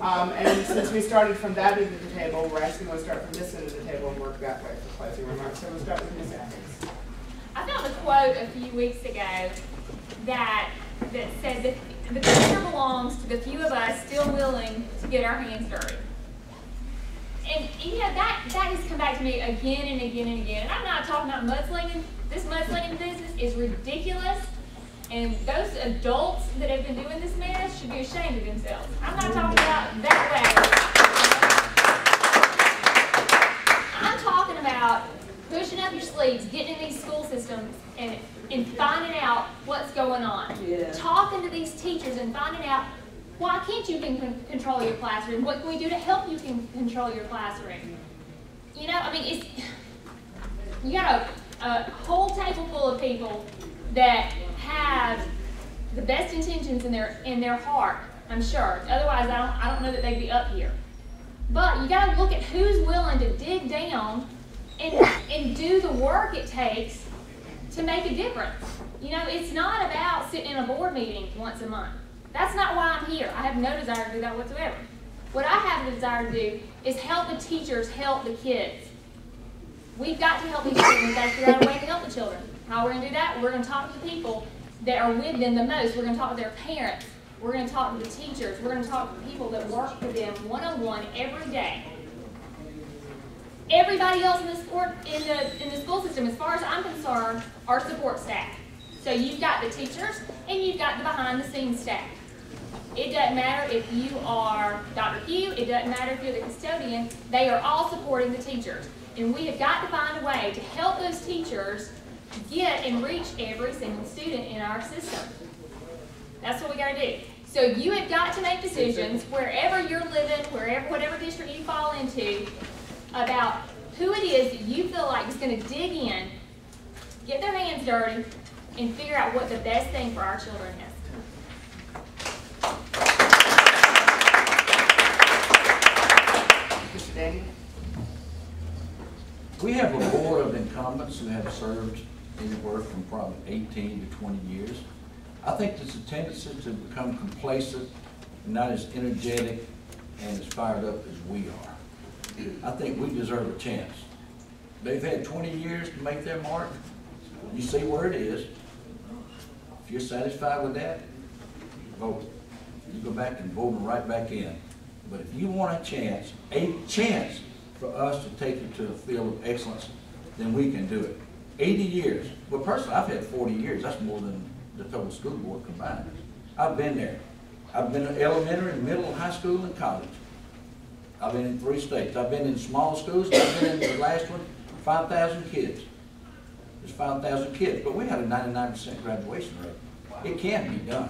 And since we started from that end of the table, we're actually going to start from this end of the table and work that way for closing remarks. So we'll start with Ms. Atkins. I found a quote a few weeks ago that said that the future belongs to the few of us still willing to get our hands dirty. And you know, that has come back to me again and again and again. And I'm not talking about mudslinging. This mudslinging business is ridiculous. And those adults that have been doing this mess should be ashamed of themselves. I'm not talking about that way. I'm talking about pushing up your sleeves, getting in these school systems and finding out what's going on. Yeah. Talking to these teachers and finding out, why can't you control your classroom? What can we do to help you control your classroom? You know, I mean, you got a whole table full of people that have the best intentions in their heart, I'm sure. Otherwise, I don't know that they'd be up here. But you got to look at who's willing to dig down and do the work it takes to make a difference. You know, it's not about sitting in a board meeting once a month. That's not why I'm here. I have no desire to do that whatsoever. What I have the desire to do is help the teachers help the kids. We've got to help these children. We've got to figure out a way to help the children. How we're going to do that? We're going to talk to the people that are with them the most. We're going to talk to their parents. We're going to talk to the teachers. We're going to talk to the people that work with them one-on-one every day. Everybody else in the school system, as far as I'm concerned, are support staff. So you've got the teachers and you've got the behind-the-scenes staff. It doesn't matter if you are Dr. Hugh, it doesn't matter if you're the custodian, they are all supporting the teachers. And we have got to find a way to help those teachers get and reach every single student in our system. That's what we got to do. So you have got to make decisions wherever you're living, whatever district you fall into, about who it is that you feel like is going to dig in, get their hands dirty, and figure out what the best thing for our children is. Mr. Daniel? We have a board of incumbents who have served anywhere from probably 18 to 20 years. I think there's a tendency to become complacent, not as energetic and as fired up as we are. I think we deserve a chance. They've had 20 years to make their mark. You see where it is. If you're satisfied with that, vote. You go back and vote them right back in. But if you want a chance for us to take you to a field of excellence, then we can do it. 80 years. Well, personally, I've had 40 years. That's more than the total school board combined. I've been there. I've been in elementary, middle, high school, and college. I've been in 3 states. I've been in small schools. I've been in the last one, 5,000 kids. There's 5,000 kids, but we had a 99% graduation rate. It can be done.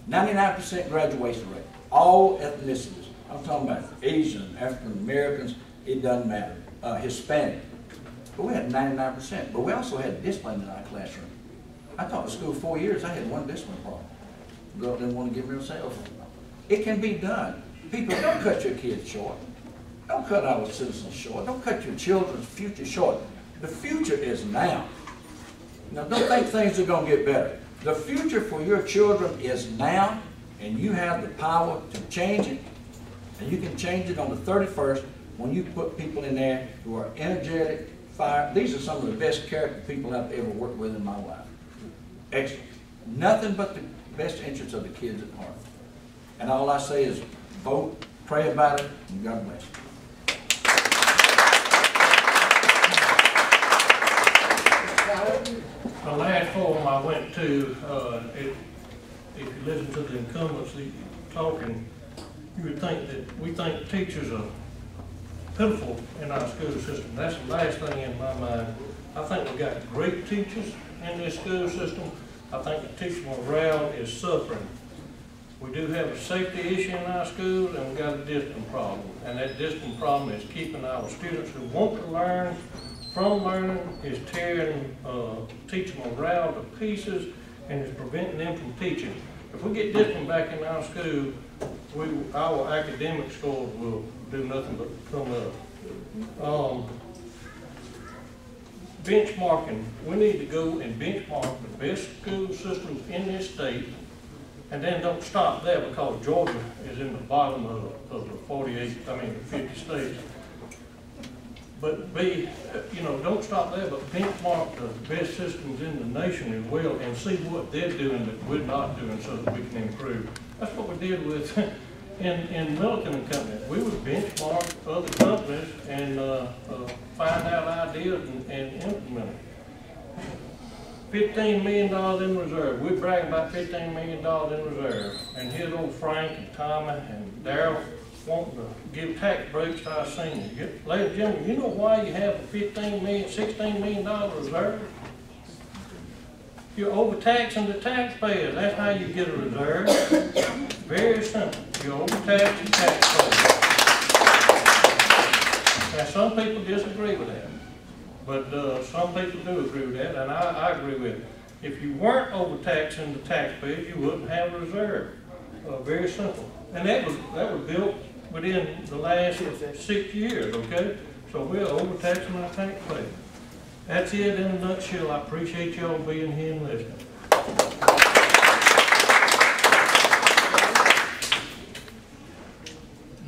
99% graduation rate. All ethnicities. I'm talking about Asian, African Americans, it doesn't matter. Hispanic. But we had 99%. But we also had discipline in our classroom. I taught the school 4 years. I had 1 discipline problem. The girl didn't want to give me her cell phone. It can be done. People, don't cut your kids short. Don't cut our citizens short. Don't cut your children's future short. The future is now. Now, don't think things are going to get better. The future for your children is now, and you have the power to change it. And you can change it on the 31st when you put people in there who are energetic, fire. These are some of the best character people I've ever worked with in my life. Excellent. Nothing but the best interests of the kids at heart. And all I say is vote, pray about it, and God bless you. The last forum I went to, if you listen to the incumbents talking, you would think that we think teachers are pitiful in our school system. That's the last thing in my mind. I think we've got great teachers in this school system. I think the teacher morale is suffering. We do have a safety issue in our schools, and we've got a discipline problem. And that discipline problem is keeping our students who want to learn from learning, is tearing teacher morale to pieces, and is preventing them from teaching. If we get discipline back in our school, our academic scores will do nothing but come up. Benchmarking. We need to go and benchmark the best school systems in this state And then don't stop there, because Georgia is in the bottom of the 50 states. But don't stop there, but benchmark the best systems in the nation as well and see what they're doing that we're not doing so that we can improve. That's what we did with in Milliken and Company. We would benchmark other companies and find out ideas and implement it. $15 million in reserve. We're bragging about $15 million in reserve. And here's old Frank and Tommy and Darryl wanting to give tax breaks to our seniors. Ladies and gentlemen, you know why you have a $15 million, $16 million reserve? You're overtaxing the taxpayers. That's how you get a reserve. Very simple. You're overtaxing the taxpayers. Now, some people disagree with that. But some people do agree with that, and I agree with it. If you weren't overtaxing the taxpayers, you wouldn't have a reserve. Very simple. And that was built within the last 6 years, okay? So we're overtaxing our taxpayers. That's it in a nutshell. I appreciate y'all being here and listening.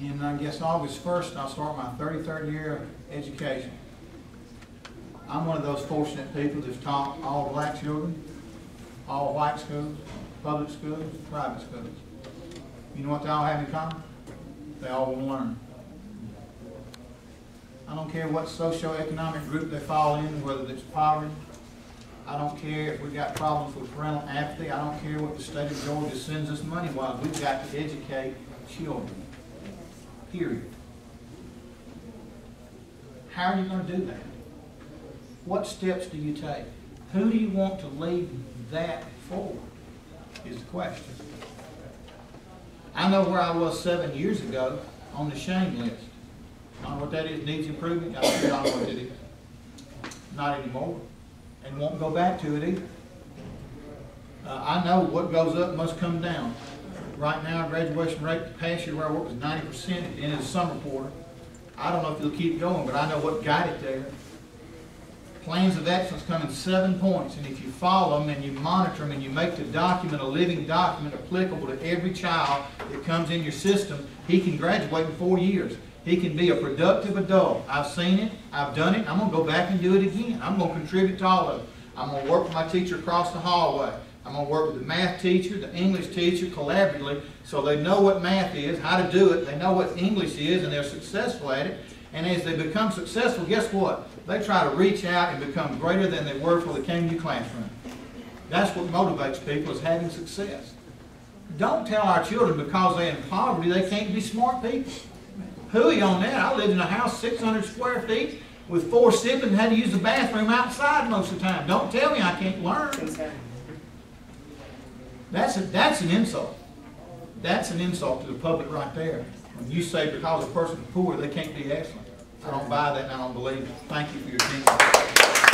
And I guess August 1st, I'll start my 33rd year of education. I'm one of those fortunate people that's taught all black children, all white schools, public schools, private schools. You know what they all have in common? They all want to learn. I don't care what socioeconomic group they fall in, whether it's poverty. I don't care if we've got problems with parental apathy. I don't care what the state of Georgia sends us money-wise. We've got to educate children. Period. How are you going to do that? What steps do you take? Who do you want to lead that forward is the question. I know where I was 7 years ago on the shame list. I don't know what that is, needs improvement. I don't know what it is. Not anymore. And won't go back to it either. I know what goes up must come down. Right now, graduation rate the past year where I worked was 90% at the end of the summer quarter. I don't know if it'll keep going, but I know what got it there. Plans of excellence come in 7 points, and if you follow them and you monitor them and you make the document a living document applicable to every child that comes in your system, he can graduate in 4 years. He can be a productive adult. I've seen it. I've done it. I'm going to go back and do it again. I'm going to contribute to all of it. I'm going to work with my teacher across the hallway. I'm going to work with the math teacher, the English teacher collaboratively so they know what math is, how to do it, they know what English is, and they're successful at it. And as they become successful, guess what? They try to reach out and become greater than they were before they came to your classroom. That's what motivates people, is having success. Don't tell our children because they're in poverty they can't be smart people. Hooey on that. I lived in a house 600 square feet with 4 siblings and had to use the bathroom outside most of the time. Don't tell me I can't learn. That's an insult. That's an insult to the public right there. When you say because a person's poor, they can't be excellent. I don't buy that and I don't believe it. Thank you for your attention.